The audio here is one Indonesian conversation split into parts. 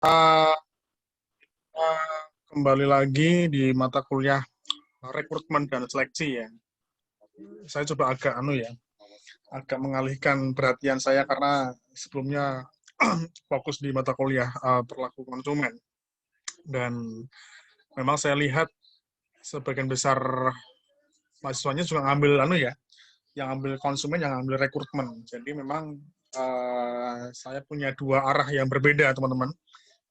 Eh, Kembali lagi di mata kuliah rekrutmen dan seleksi ya. Saya coba agak mengalihkan perhatian saya karena sebelumnya fokus di mata kuliah perilaku konsumen dan memang saya lihat sebagian besar mahasiswanya juga ngambil yang ambil konsumen, yang ambil rekrutmen. Jadi memang saya punya dua arah yang berbeda teman-teman.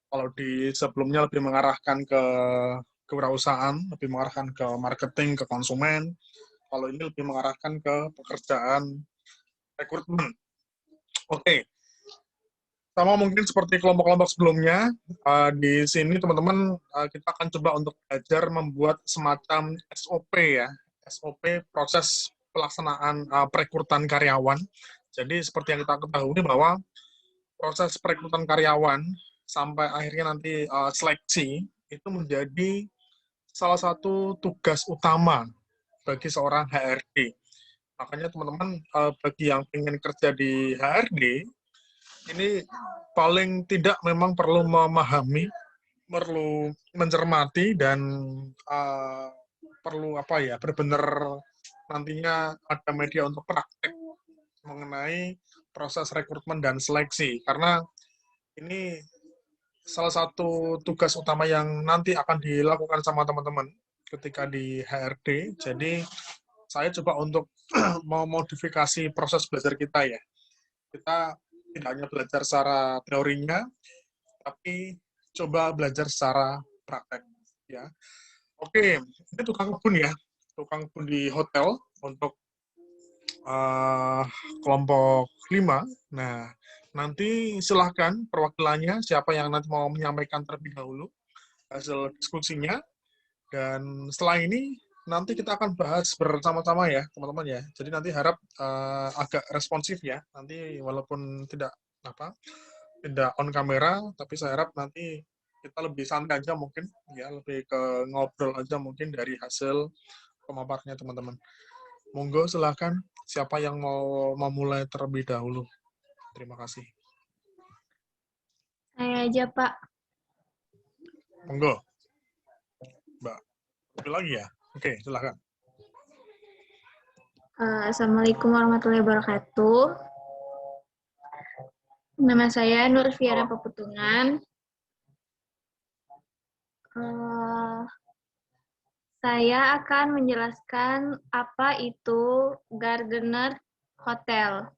Kalau di sebelumnya lebih mengarahkan ke kewirausahaan, lebih mengarahkan ke marketing, ke konsumen. Kalau ini lebih mengarahkan ke pekerjaan rekrutmen. Oke, sama mungkin seperti kelompok-kelompok sebelumnya, di sini teman-teman kita akan coba untuk belajar membuat semacam SOP ya, SOP proses pelaksanaan perekrutan karyawan. Jadi seperti yang kita ketahui bahwa proses perekrutan karyawan sampai akhirnya nanti seleksi itu menjadi salah satu tugas utama bagi seorang HRD. Makanya teman-teman bagi yang ingin kerja di HRD ini paling tidak memang perlu memahami, perlu mencermati dan uh, perlu benar-benar nantinya ada media untuk praktek mengenai proses rekrutmen dan seleksi karena ini salah satu tugas utama yang nanti akan dilakukan sama teman-teman ketika di HRD. Jadi saya coba untuk memodifikasi proses belajar kita ya. Kita tidak hanya belajar secara teorinya, tapi coba belajar secara praktek ya. Oke, ini tukang kebun ya, tukang kebun di hotel untuk uh, kelompok 5. Nah, nanti silahkan perwakilannya siapa yang nanti mau menyampaikan terlebih dahulu hasil diskusinya. Dan setelah ini nanti kita akan bahas bersama-sama ya teman-teman ya. Jadi nanti harap agak responsif ya. Nanti walaupun tidak on kamera, tapi saya harap nanti kita lebih santai aja mungkin ya, lebih ke ngobrol aja mungkin dari hasil pemaparnya teman-teman. Monggo silahkan siapa yang mau memulai terlebih dahulu. Terima kasih. Saya aja, Pak. Monggo, Mbak. Lebih lagi ya? Oke, silahkan. Assalamualaikum warahmatullahi wabarakatuh. Nama saya Nur Fiara Peputungan. Saya akan menjelaskan apa itu Gardener Hotel.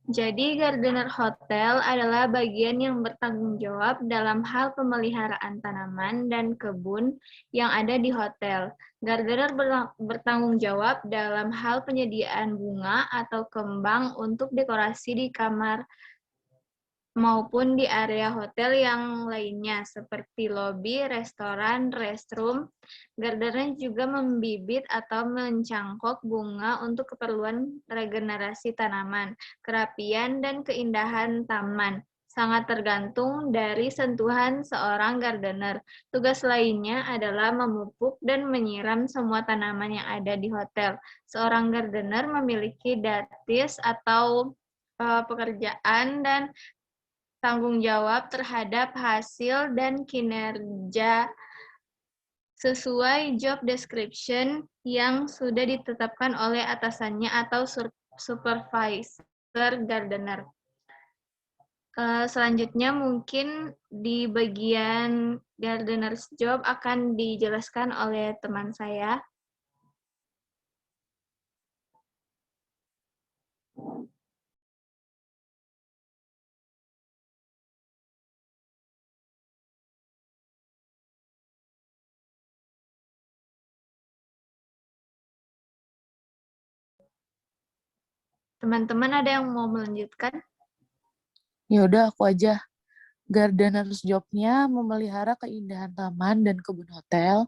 Jadi, Gardener Hotel adalah bagian yang bertanggung jawab dalam hal pemeliharaan tanaman dan kebun yang ada di hotel. Gardener bertanggung jawab dalam hal penyediaan bunga atau kembang untuk dekorasi di kamar maupun di area hotel yang lainnya seperti lobi, restoran, restroom. Gardener juga membibit atau mencangkok bunga untuk keperluan regenerasi tanaman, kerapian, dan keindahan taman. Sangat tergantung dari sentuhan seorang gardener. Tugas lainnya adalah memupuk dan menyiram semua tanaman yang ada di hotel. Seorang gardener memiliki datis atau pekerjaan dan tanggung jawab terhadap hasil dan kinerja sesuai job description yang sudah ditetapkan oleh atasannya atau supervisor gardener. Selanjutnya mungkin di bagian gardener's job akan dijelaskan oleh teman saya. Teman-teman ada yang mau melanjutkan? Ya udah aku aja. Gardener's job-nya memelihara keindahan taman dan kebun hotel.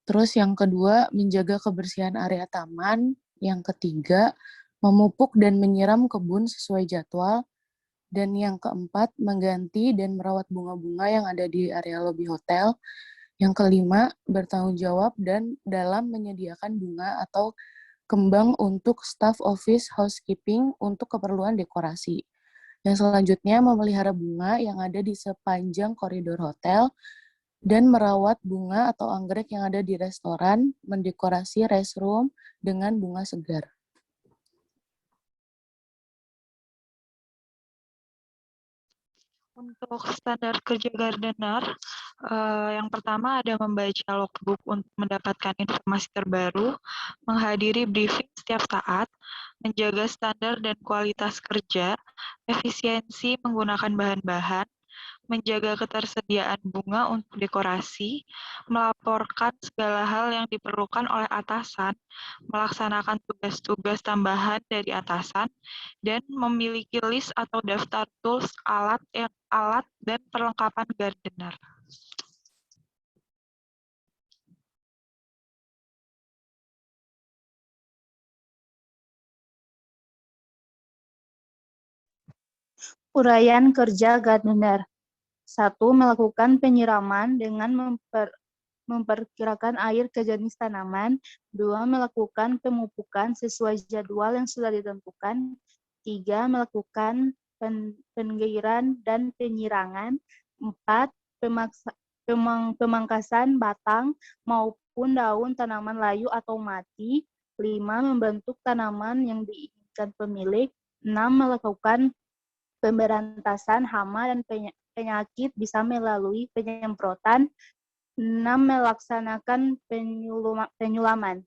Terus yang kedua, menjaga kebersihan area taman. Yang ketiga, memupuk dan menyiram kebun sesuai jadwal. Dan yang keempat, mengganti dan merawat bunga-bunga yang ada di area lobi hotel. Yang kelima, bertanggung jawab dan dalam menyediakan bunga atau kembang untuk staff office housekeeping untuk keperluan dekorasi. Yang selanjutnya, memelihara bunga yang ada di sepanjang koridor hotel dan merawat bunga atau anggrek yang ada di restoran, mendekorasi restroom dengan bunga segar. Untuk standar kerja gardener, yang pertama ada membaca logbook untuk mendapatkan informasi terbaru, menghadiri briefing setiap saat, menjaga standar dan kualitas kerja, efisiensi menggunakan bahan-bahan, menjaga ketersediaan bunga untuk dekorasi, melaporkan segala hal yang diperlukan oleh atasan, melaksanakan tugas-tugas tambahan dari atasan, dan memiliki list atau daftar tools, alat dan perlengkapan gardener. Uraian kerja gardener. 1. Melakukan penyiraman dengan memperkirakan air ke jenis tanaman. 2. Melakukan pemupukan sesuai jadwal yang sudah ditentukan. 3. Melakukan penggairan dan penyirangan. 4. Pemangkasan batang maupun daun tanaman layu atau mati. 5. Membentuk tanaman yang diinginkan pemilik. 6. Melakukan pemberantasan hama dan penyakit bisa melalui penyemprotan. 6. Melaksanakan penyulaman.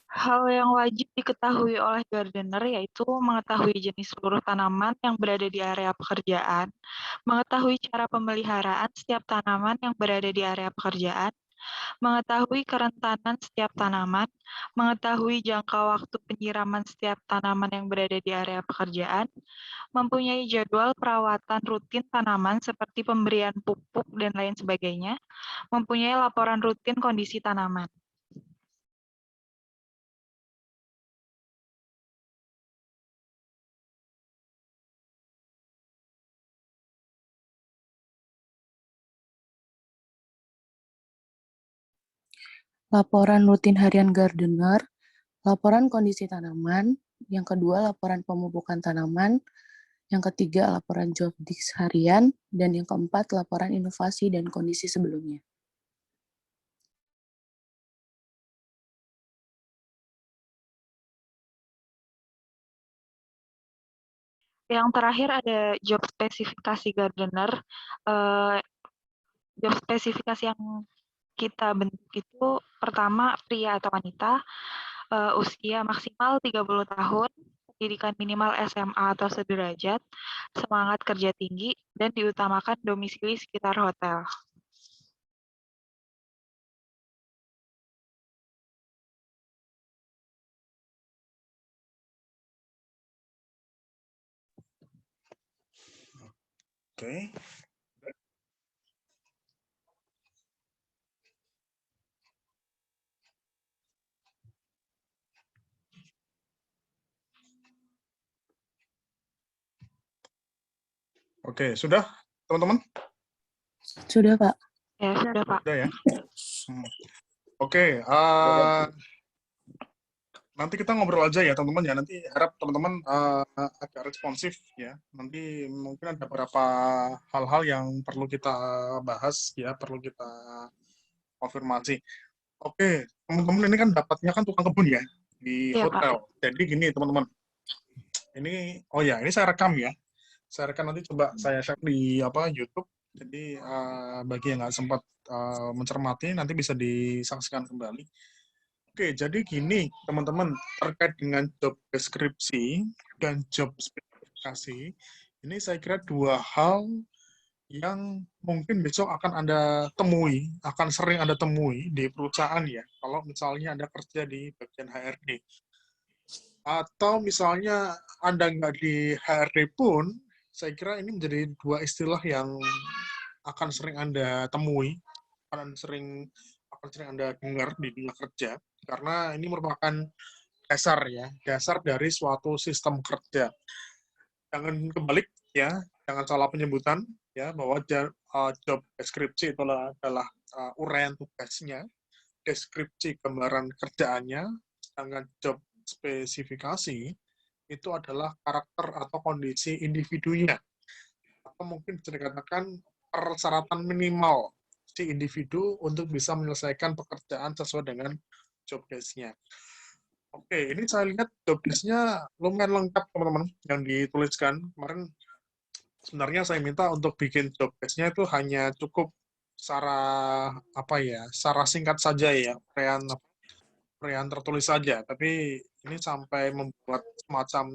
Hal yang wajib diketahui oleh gardener yaitu mengetahui jenis seluruh tanaman yang berada di area pekerjaan, mengetahui cara pemeliharaan setiap tanaman yang berada di area pekerjaan, mengetahui kerentanan setiap tanaman, mengetahui jangka waktu penyiraman setiap tanaman yang berada di area pekerjaan, mempunyai jadwal perawatan rutin tanaman seperti pemberian pupuk dan lain sebagainya, mempunyai laporan rutin kondisi tanaman. Laporan rutin harian gardener, laporan kondisi tanaman, yang kedua laporan pemupukan tanaman, yang ketiga laporan job desk harian, dan yang keempat laporan inovasi dan kondisi sebelumnya. Yang terakhir ada job spesifikasi gardener. Job spesifikasi yang kita bentuk itu pertama pria atau wanita, usia maksimal 30 tahun, pendidikan minimal SMA atau sederajat, semangat kerja tinggi, dan diutamakan domisili sekitar hotel. Oke. Oke, sudah teman-teman? Sudah, Pak. Ya, sudah, Pak. Sudah ya. Oke, nanti kita ngobrol aja ya teman-teman ya. Nanti harap teman-teman agak responsif ya. Nanti mungkin ada beberapa hal-hal yang perlu kita bahas ya, perlu kita konfirmasi. Oke, teman-teman ini kan dapatnya kan tukang kebun ya di Iya, hotel. Pak. Jadi gini teman-teman. Ini ini saya rekam ya. Saya rekam nanti coba saya share di YouTube. Jadi bagi yang nggak sempat mencermati nanti bisa disaksikan kembali. Oke, jadi gini teman-teman, terkait dengan job deskripsi dan job spesifikasi, ini saya kira dua hal yang mungkin besok akan Anda temui, akan sering Anda temui di perusahaan ya, kalau misalnya Anda kerja di bagian HRD. Atau misalnya Anda nggak di HRD pun, saya kira ini menjadi dua istilah yang akan sering Anda temui, akan akan sering Anda dengar di dunia kerja, karena ini merupakan dasar ya, dasar dari suatu sistem kerja. Jangan kebalik ya, jangan salah penyebutan ya, bahwa job deskripsi adalah uraian tugasnya, deskripsi gambaran kerjaannya, sedangkan job spesifikasi itu adalah karakter atau kondisi individunya, atau mungkin bisa dikatakan persyaratan minimal si individu untuk bisa menyelesaikan pekerjaan sesuai dengan job desk-nya. Oke, ini saya lihat job desk-nya lumayan lengkap, teman-teman, yang dituliskan. Kemarin sebenarnya saya minta untuk bikin job desk-nya itu hanya cukup secara singkat saja ya, uraian tertulis saja, tapi ini sampai membuat semacam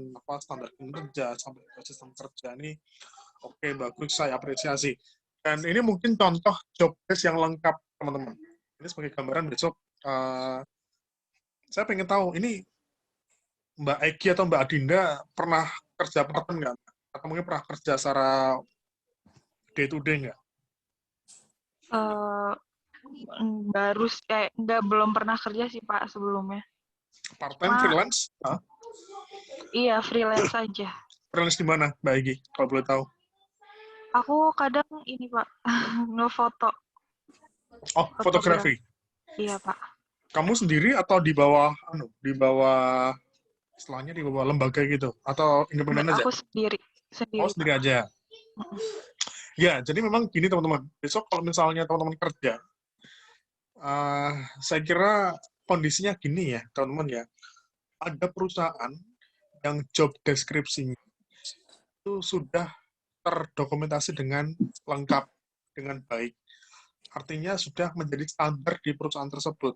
standar kerja, sampai ke sistem kerja ini. Oke, bagus, saya apresiasi. Dan ini mungkin contoh job desk yang lengkap, teman-teman. Ini sebagai gambaran besok, saya pengen tahu, ini Mbak Egi atau Mbak Adinda pernah kerja part-time nggak? Atau mungkin pernah kerja secara day to day nggak? Belum pernah kerja sih Pak sebelumnya. Part-time, freelance? Iya, freelance aja. Freelance di mana, Mbak Egi, kalau boleh tahu? Aku kadang ini Pak, ngefoto. Oh, fotografi. Iya Pak. Kamu sendiri atau di bawah istilahnya di bawah lembaga gitu, atau independen aja? Aku sendiri. Oh, sendiri aja. Ya, jadi memang gini teman-teman. Besok kalau misalnya teman-teman kerja, saya kira kondisinya gini ya, teman-teman ya. Ada perusahaan yang job deskripsinya itu sudah terdokumentasi dengan lengkap, dengan baik. Artinya sudah menjadi standar di perusahaan tersebut.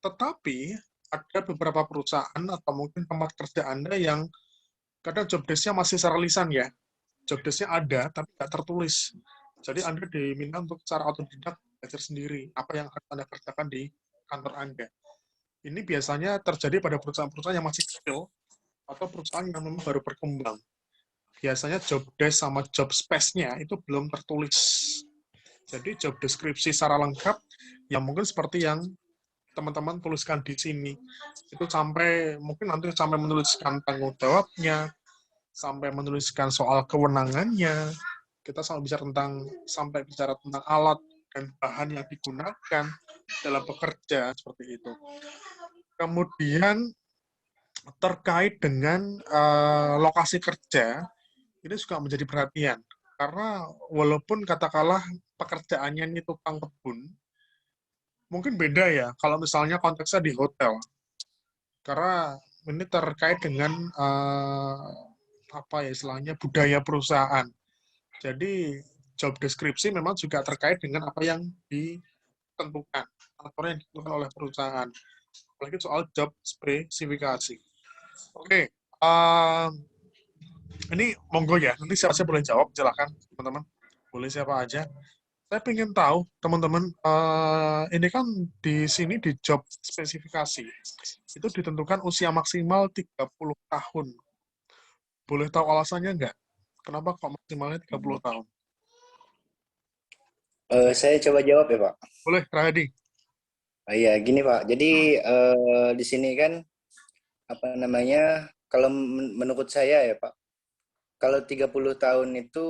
Tetapi ada beberapa perusahaan atau mungkin tempat kerja Anda yang kadang job desk-nya masih secara lisan ya. Job desk-nya ada, tapi tidak tertulis. Jadi Anda diminta untuk secara otodidak belajar sendiri apa yang akan Anda kerjakan di kantor Anda. Ini biasanya terjadi pada perusahaan-perusahaan yang masih kecil atau perusahaan yang memang baru berkembang. Biasanya job desk sama job space-nya itu belum tertulis. Jadi job deskripsi secara lengkap, yang mungkin seperti yang teman-teman tuliskan di sini. Itu mungkin nanti sampai menuliskan tanggung jawabnya, sampai menuliskan soal kewenangannya, kita sampai bicara tentang alat dan bahan yang digunakan dalam bekerja, seperti itu. Kemudian terkait dengan lokasi kerja, ini juga menjadi perhatian. Karena walaupun katakanlah pekerjaannya ini tukang kebun, mungkin beda ya kalau misalnya konteksnya di hotel. Karena ini terkait dengan istilahnya budaya perusahaan. Jadi job deskripsi memang juga terkait dengan apa yang ditentukan, aturan yang ditentukan oleh perusahaan. Apalagi soal job spesifikasi. Oke, ini monggo ya, nanti siapa boleh jawab, silakan teman-teman. Boleh siapa aja. Saya ingin tahu, teman-teman, ini kan di sini di job spesifikasi, itu ditentukan usia maksimal 30 tahun. Boleh tahu alasannya nggak? Kenapa kok maksimalnya 30 tahun? Saya coba jawab ya, Pak. Boleh, Rahadi. Iya, gini Pak. Jadi di sini kan kalau menurut saya ya Pak, kalau 30 tahun itu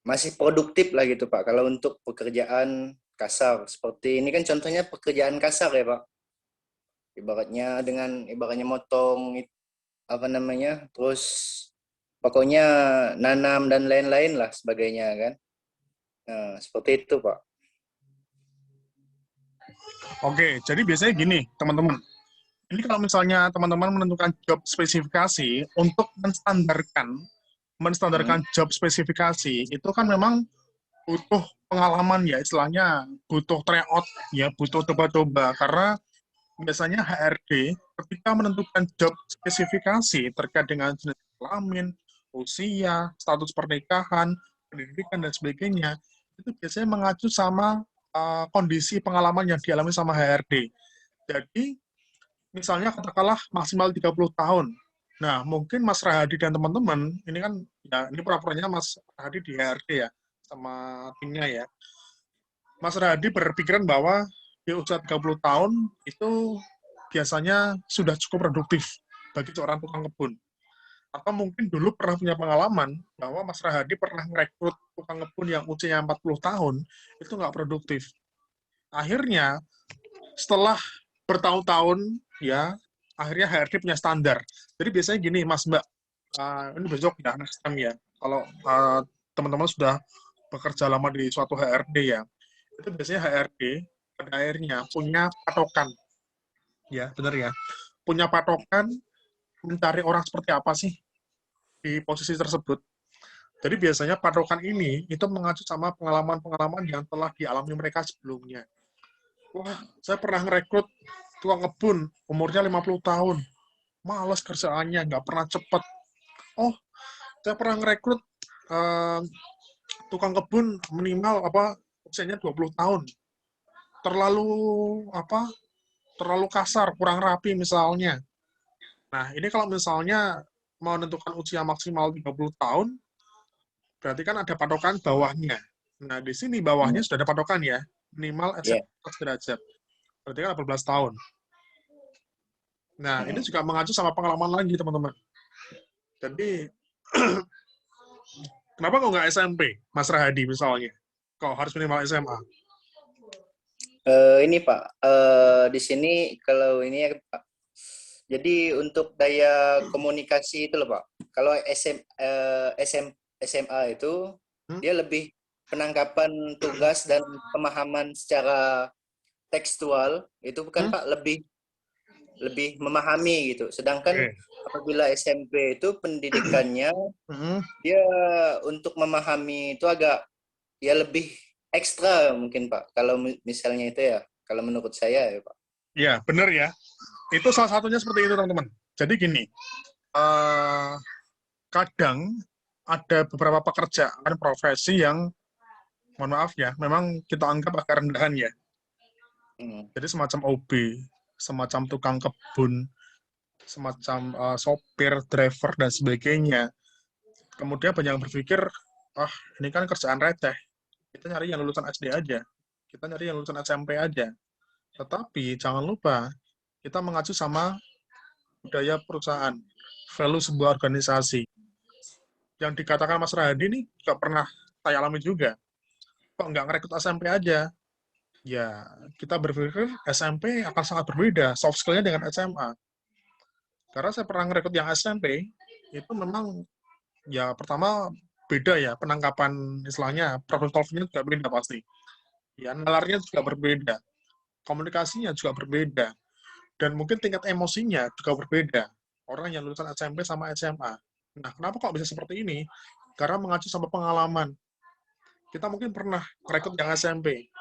masih produktif lah gitu Pak. Kalau untuk pekerjaan kasar seperti ini kan contohnya pekerjaan kasar ya Pak. Ibaratnya motong terus pokoknya nanam dan lain-lain lah sebagainya kan. Nah, seperti itu Pak. Oke, jadi biasanya gini, teman-teman. Ini kalau misalnya teman-teman menentukan job spesifikasi untuk menstandarkan job spesifikasi, itu kan memang butuh pengalaman ya, istilahnya butuh tryout ya, butuh coba-coba. Karena biasanya HRD ketika menentukan job spesifikasi terkait dengan jenis kelamin, usia, status pernikahan, pendidikan, dan sebagainya, itu biasanya mengacu sama kondisi pengalaman yang dialami sama HRD. Jadi, misalnya katakanlah maksimal 30 tahun. Nah, mungkin Mas Rahadi dan teman-teman, ini kan, ya ini pura-puranya Mas Rahadi di HRD ya, sama timnya ya. Mas Rahadi berpikiran bahwa di usia 30 tahun itu biasanya sudah cukup produktif bagi seorang tukang kebun. Atau mungkin dulu pernah punya pengalaman bahwa Mas Rahadi pernah merekrut tukang kebun yang usianya 40 tahun, itu nggak produktif. Akhirnya, setelah bertahun-tahun, ya, akhirnya HRD punya standar. Jadi biasanya gini, Mas Mbak, ini besok ya, next time ya, kalau teman-teman sudah bekerja lama di suatu HRD ya, itu biasanya HRD pada akhirnya punya patokan, ya, benar ya, punya patokan mencari orang seperti apa sih di posisi tersebut. Jadi biasanya patokan ini itu mengacu sama pengalaman-pengalaman yang telah dialami mereka sebelumnya. Wah, saya pernah merekrut tukang kebun, umurnya 50 tahun. Males kerjaannya, nggak pernah cepat. Oh, saya pernah merekrut tukang kebun minimal usianya 20 tahun. Terlalu terlalu kasar, kurang rapi misalnya. Nah, ini kalau misalnya mau menentukan usia maksimal 30 tahun, berarti kan ada patokan bawahnya. Nah, di sini bawahnya sudah ada patokan ya, minimal Iya. SMA derajat. Berarti kan 18 tahun. Nah, ini juga mengacu sama pengalaman lagi, teman-teman. Jadi, kenapa kok nggak SMP, Mas Rahadi misalnya? Kok harus minimal SMA? Ini Pak, di sini kalau ini ya Pak, jadi untuk daya komunikasi itu loh Pak, kalau SMA itu dia lebih penangkapan tugas dan pemahaman secara tekstual itu bukan Pak, lebih memahami gitu. Sedangkan apabila SMP itu pendidikannya dia untuk memahami itu agak ya lebih ekstra mungkin Pak. Kalau misalnya itu ya, kalau menurut saya ya Pak. Ya, benar ya. Itu salah satunya seperti itu teman-teman. Jadi gini, kadang ada beberapa pekerjaan profesi yang, mohon maaf ya, memang kita anggap agak rendahan ya. Jadi semacam OB, semacam tukang kebun, semacam sopir, driver, dan sebagainya. Kemudian banyak yang berpikir, ini kan kerjaan receh. Kita nyari yang lulusan SD aja. Kita nyari yang lulusan SMP aja. Tetapi jangan lupa, kita mengacu sama budaya perusahaan, value sebuah organisasi. Yang dikatakan Mas Rahadi ini juga pernah saya alami juga. Kok nggak ngerekrut SMP aja? Ya, kita berpikir SMP akan sangat berbeda soft skill-nya dengan SMA. Karena saya pernah ngerekrut yang SMP, itu memang ya pertama beda ya, penangkapan istilahnya, problem solving-nya juga beda pasti. Ya, nalarnya juga berbeda, komunikasinya juga berbeda, dan mungkin tingkat emosinya juga berbeda. Orang yang lulusan SMP sama SMA. Nah, kenapa kok bisa seperti ini? Karena mengacu sama pengalaman. Kita mungkin pernah ngerekrut yang SMP,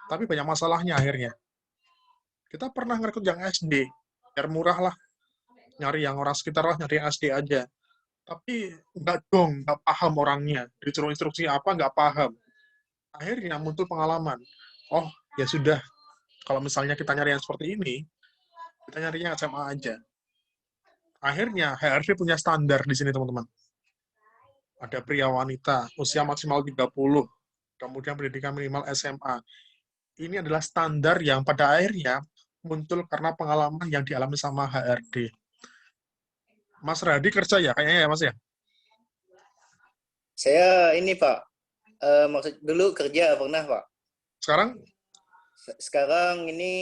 tapi banyak masalahnya akhirnya. Kita pernah ngerekrut yang SD, biar murah lah, nyari yang orang sekitar lah, nyari yang SD aja. Tapi nggak paham orangnya. Disuruh instruksi apa, nggak paham. Akhirnya muncul pengalaman. Oh, ya sudah. Kalau misalnya kita nyari yang seperti ini, kita nyarinya SMA aja. Akhirnya, HRD punya standar di sini, teman-teman. Ada pria wanita, usia maksimal 30, kemudian pendidikan minimal SMA. Ini adalah standar yang pada akhirnya muncul karena pengalaman yang dialami sama HRD. Mas Radi kerja ya, kayaknya ya Mas ya? Saya ini Pak, maksud dulu kerja pernah Pak. Sekarang? Sekarang ini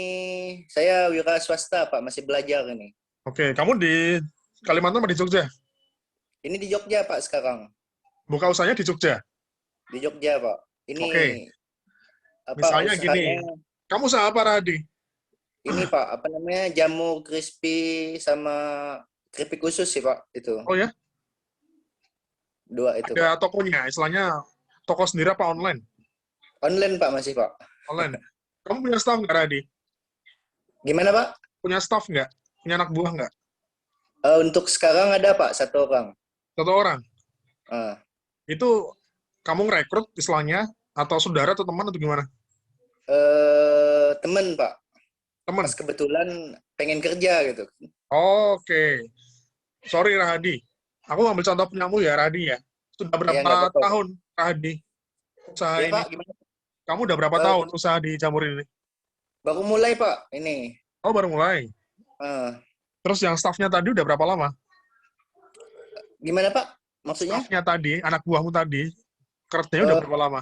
saya wira swasta Pak, masih belajar ini. Oke, kamu di Kalimantan atau di Jogja? Ini di Jogja Pak sekarang. Buka usahanya di Jogja? Di Jogja Pak. Ini Oke. Misalnya usahanya, gini, kamu usaha apa Radi? ini Pak, apa namanya, jamu crispy sama keripik khusus sih Pak, itu. Oh ya? Dua itu Ada Pak. tokonya, istilahnya toko sendiri apa online? Online Pak masih Pak. Online. Kamu punya staff nggak Radi? Gimana Pak? Punya staff nggak? Punya anak buah nggak? Untuk sekarang ada Pak, 1 orang. 1 orang? Uh. Itu kamu ngerekrut istilahnya, atau saudara atau teman atau gimana? Temen Pak. Teman? Pas kebetulan pengen kerja gitu. Oke. sorry Rahadi. Aku ambil contoh punyamu ya, Rahadi ya. Sudah Ya, nggak berapa apa-apa. tahun, Rahadi, usaha Ya, ini? Pak, gimana? Kamu udah berapa tahun usaha di jamur ini? Baru mulai, Pak, ini. Oh, baru mulai. Terus yang staffnya tadi udah berapa lama? Gimana, Pak? Maksudnya? Staffnya tadi, anak buahmu tadi, kerjanya udah berapa lama?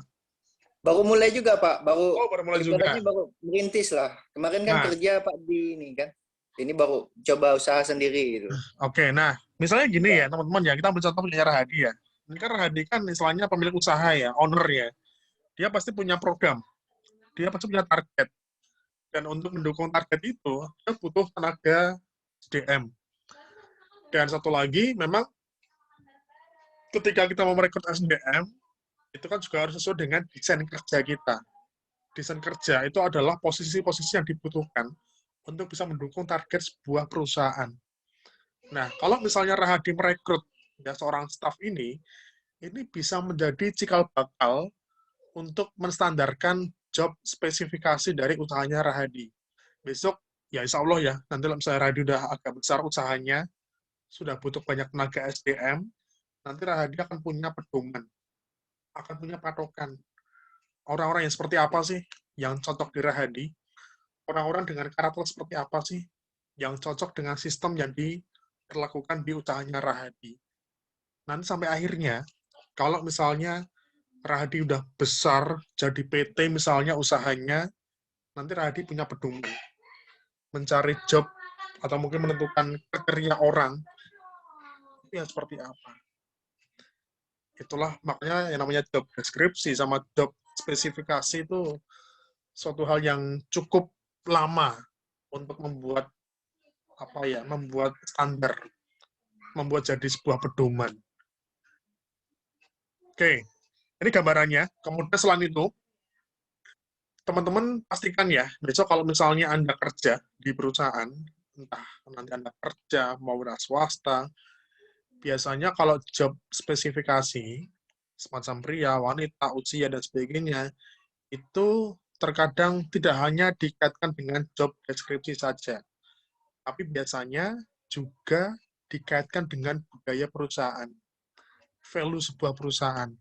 Baru mulai juga, Pak. Baru mulai juga. Ibaratnya baru merintis lah. Kemarin kan Nah. kerja, Pak, di ini kan. Ini baru coba usaha sendiri gitu. Oke, nah, misalnya gini ya, teman-teman ya, kita ambil contoh punya Rahadi ya. Ini kan Rahadi kan istilahnya pemilik usaha ya, owner ya. Dia pasti punya program. Dia pasti punya target. Dan untuk mendukung target itu, dia butuh tenaga SDM. Dan satu lagi, memang ketika kita mau merekrut SDM, itu kan juga harus sesuai dengan desain kerja kita. Desain kerja itu adalah posisi-posisi yang dibutuhkan untuk bisa mendukung target sebuah perusahaan. Nah, kalau misalnya Rahadi merekrut ya seorang staf ini bisa menjadi cikal bakal untuk menstandarkan job spesifikasi dari usahanya Rahadi. Besok, ya insya Allah ya, nanti kalau misalnya Rahadi udah agak besar usahanya, sudah butuh banyak tenaga SDM, nanti Rahadi akan punya pedoman, akan punya patokan. Orang-orang yang seperti apa sih yang cocok di Rahadi? Orang-orang dengan karakter seperti apa sih yang cocok dengan sistem yang diperlakukan di usahanya Rahadi? Nanti sampai akhirnya, kalau misalnya Rahadi udah besar, jadi PT misalnya usahanya, nanti Rahadi punya pedoman. Mencari job, atau mungkin menentukan kriteria orang, itu yang seperti apa. Itulah makanya yang namanya job deskripsi sama job spesifikasi itu suatu hal yang cukup lama untuk membuat membuat standar, membuat jadi sebuah pedoman. Oke, ini gambarannya. Kemudian selain itu, teman-teman pastikan ya, besok kalau misalnya Anda kerja di perusahaan, entah nanti Anda kerja mau swasta, biasanya kalau job spesifikasi, semacam pria, wanita, usia, dan sebagainya, itu terkadang tidak hanya dikaitkan dengan job deskripsi saja, tapi biasanya juga dikaitkan dengan budaya perusahaan, value sebuah perusahaan.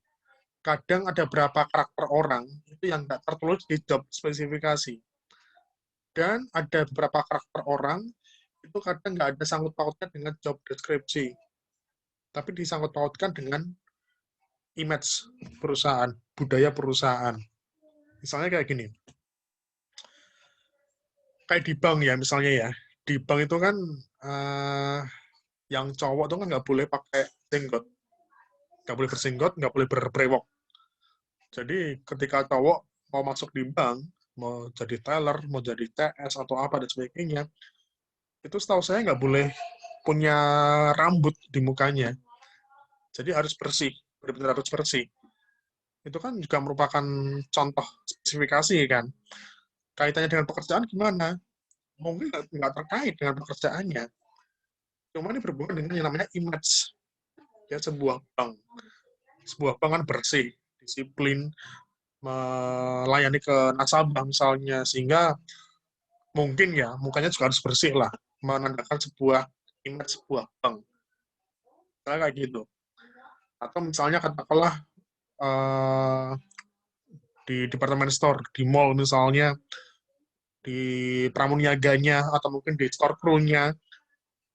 Kadang ada beberapa karakter orang itu yang nggak tertulis di job spesifikasi. Dan ada beberapa karakter orang itu kadang nggak ada sangkut pautnya dengan job deskripsi, tapi disangkut pautkan dengan image perusahaan, budaya perusahaan. Misalnya kayak gini, kayak di bank ya misalnya ya, di bank itu kan yang cowok itu kan nggak boleh pakai jenggot, nggak boleh bersinggot, nggak boleh berbrewok. Jadi ketika cowok mau masuk di bank, mau jadi teller, mau jadi TS atau apa dan sebagainya, itu setahu saya nggak boleh punya rambut di mukanya. Jadi harus bersih, benar-benar harus bersih. Itu kan juga merupakan contoh spesifikasi kan. Kaitannya dengan pekerjaan gimana? Mungkin nggak terkait dengan pekerjaannya. Cuma ini berhubungan dengan yang namanya image. Ya, sebuah bank. Sebuah bank kan bersih, disiplin, melayani ke nasabah misalnya, sehingga mungkin ya, mukanya juga harus bersih lah, menandakan sebuah image sebuah bank. Misalnya kayak gitu. Atau misalnya katakanlah di department store, di mall misalnya, di pramuniaganya, atau mungkin di store crew-nya,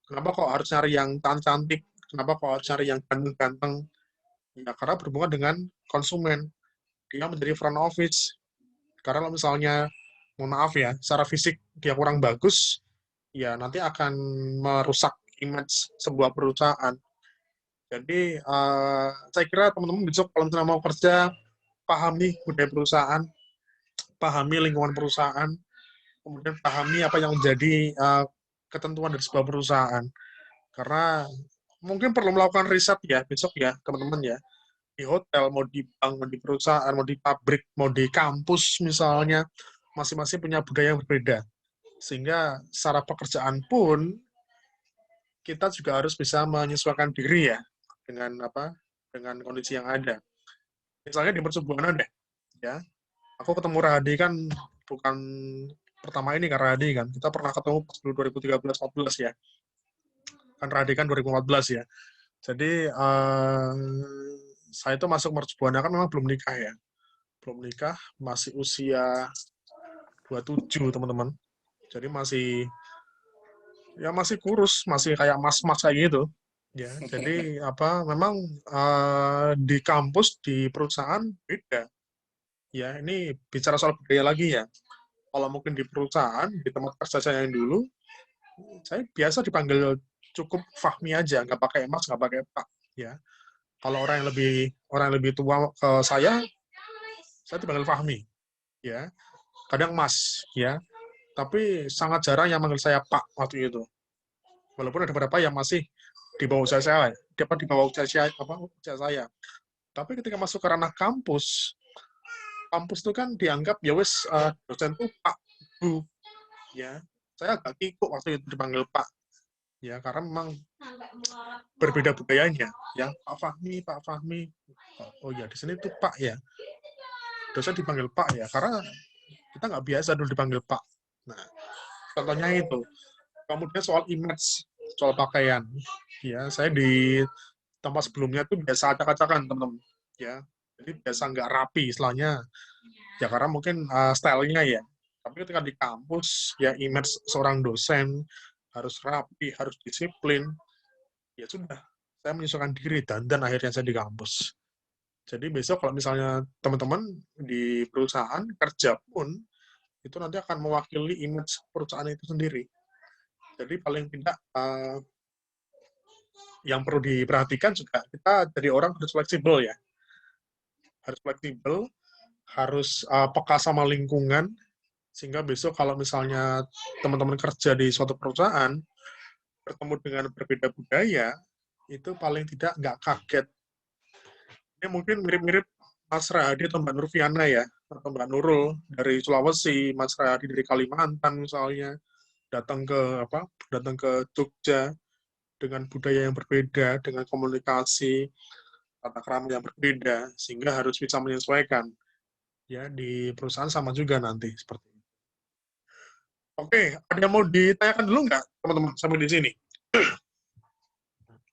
kenapa kok harus nyari yang cantik, kenapa kok harus nyari yang ganteng-ganteng? Ya, karena berhubungan dengan konsumen. Dia menjadi front office. Karena kalau misalnya, mohon maaf ya, secara fisik dia kurang bagus, ya nanti akan merusak image sebuah perusahaan. Jadi, saya kira teman-teman besok kalau misalnya mau kerja, pahami budaya perusahaan, pahami lingkungan perusahaan, kemudian pahami apa yang menjadi ketentuan dari sebuah perusahaan. Karena mungkin perlu melakukan riset ya besok ya, teman-teman ya. Di hotel, mau di bank, mau di perusahaan, mau di pabrik, mau di kampus misalnya, masing-masing punya budaya yang berbeda. Sehingga secara pekerjaan pun, kita juga harus bisa menyesuaikan diri ya, dengan kondisi yang ada. Misalnya di persebuahan deh, ya. Aku ketemu Rahadi kan bukan pertama ini kan Rahadi kan. Kita pernah ketemu pas 2013-14 ya. kan Radi kan 2014 ya. Jadi saya itu masuk Mercu Buana kan memang belum nikah ya. Belum nikah, masih usia 27 teman-teman. Jadi masih kurus, masih kayak mas-mas kayak gitu. Ya, jadi memang di kampus, di perusahaan beda. Ya, ini bicara soal budaya lagi ya. Kalau mungkin di perusahaan, di tempat kerja saya yang dulu, saya biasa dipanggil cukup Fahmi aja, nggak pakai Mas, nggak pakai Pak. Ya, kalau orang yang lebih tua ke saya dipanggil Fahmi. Ya, kadang Mas. Ya, tapi sangat jarang yang manggil saya Pak waktu itu. Walaupun ada beberapa yang masih di bawah usia saya, di bawah usia saya. Tapi ketika masuk ke ranah kampus itu kan dianggap ya wis dosen tuh Pak, Bu. Ya, saya agak kikuk waktu itu dipanggil Pak. Ya, karena memang berbeda budayanya. Ya, Pak Fahmi. Oh ya, di sini tuh Pak ya. Dosen dipanggil Pak ya, karena kita nggak biasa dulu dipanggil Pak. Nah, contohnya itu. Kemudian soal image, soal pakaian. Ya, saya di tempat sebelumnya tuh biasa acak-acakan, teman-teman. Ya, jadi biasa nggak rapi istilahnya. Ya, karena mungkin stylenya ya. Tapi ketika di kampus, ya image seorang dosen harus rapi, harus disiplin. Ya sudah, saya menyesuaikan diri dan akhirnya saya di kampus. Jadi besok kalau misalnya teman-teman di perusahaan kerja pun, itu nanti akan mewakili image perusahaan itu sendiri. Jadi paling tidak yang perlu diperhatikan juga kita jadi orang harus fleksibel ya. Harus fleksibel, harus peka sama lingkungan, sehingga besok kalau misalnya teman-teman kerja di suatu perusahaan, bertemu dengan berbeda budaya, itu paling tidak nggak kaget. Ini mungkin mirip-mirip Mas Radi atau Mbak Nurfiana ya, atau Mbak Nurul dari Sulawesi, Mas Radi dari Kalimantan misalnya, datang ke Jogja dengan budaya yang berbeda, dengan komunikasi tata krama yang berbeda, sehingga harus bisa menyesuaikan. Ya, di perusahaan sama juga nanti seperti itu. Oke, ada yang mau ditanyakan dulu nggak, teman-teman, sampai di sini?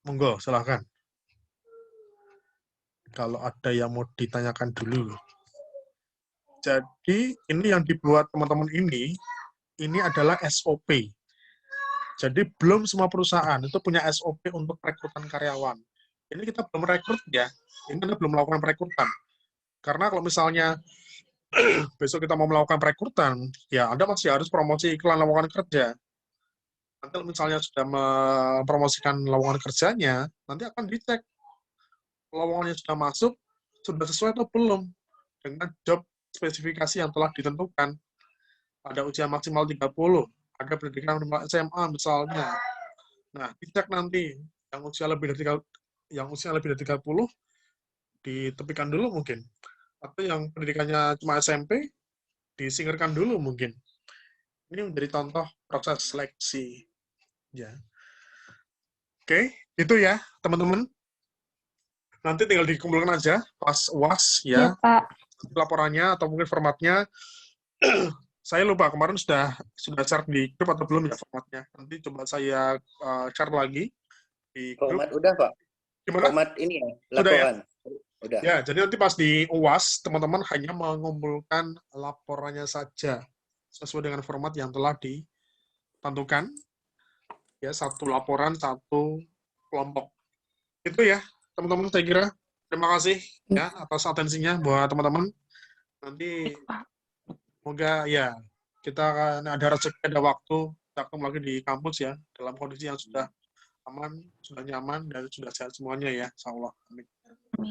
Monggo, silahkan. Kalau ada yang mau ditanyakan dulu. Jadi, ini yang dibuat teman-teman ini adalah SOP. Jadi, belum semua perusahaan itu punya SOP untuk rekrutan karyawan. Ini kita belum rekrut ya, ini kita belum melakukan perekrutan. Karena kalau misalnya besok kita mau melakukan perekrutan, ya Anda masih harus promosi iklan lowongan kerja. Nanti misalnya sudah mempromosikan lowongan kerjanya, nanti akan dicek lowongannya sudah masuk, sudah sesuai atau belum dengan job spesifikasi yang telah ditentukan. Ada usia maksimal 30, ada pendidikan minimal SMA misalnya. Nah, dicek nanti yang usia lebih dari 30 ditepikan dulu mungkin. Atau yang pendidikannya cuma SMP, disingkirkan dulu mungkin. Ini menjadi contoh proses seleksi. Ya. Oke, itu ya, teman-teman. Nanti tinggal dikumpulkan aja pas UAS ya. Ya, Pak. Laporannya atau mungkin formatnya. Saya lupa kemarin sudah share di grup atau belum ya formatnya. Nanti coba saya share lagi di grup. Format udah, Pak. Gimana? Format ini ya, Sudah laporan. ya? Udah. Ya, jadi nanti pas di UAS, teman-teman hanya mengumpulkan laporannya saja sesuai dengan format yang telah ditentukan. Ya, satu laporan, satu kelompok. Itu ya, teman-teman saya kira. Terima kasih ya atas atensinya buat teman-teman. Nanti semoga ya kita akan ada rezeki, ada waktu, kita ketemu lagi di kampus ya, dalam kondisi yang sudah aman, sudah nyaman, dan sudah sehat semuanya ya, insyaallah. Amin.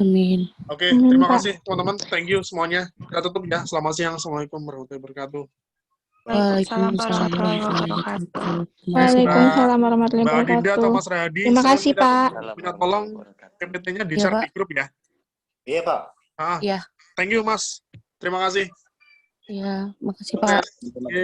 Amin. Oke, terima kasih teman-teman. Thank you semuanya. Kita tutup ya. Selamat siang. Assalamualaikum warahmatullahi wabarakatuh. Waalaikumsalam warahmatullahi wabarakatuh. Waalaikumsalam warahmatullahi Mbak Dinda atau wabarakatuh. Mas Radi, Terima saya kasih, Pak. minta tolong PPT-nya Ya, di-share Pak. di grup ya. Iya, Pak. Ah, Ya. thank you, Mas. Terima kasih. Ya, makasih Pak. Oke.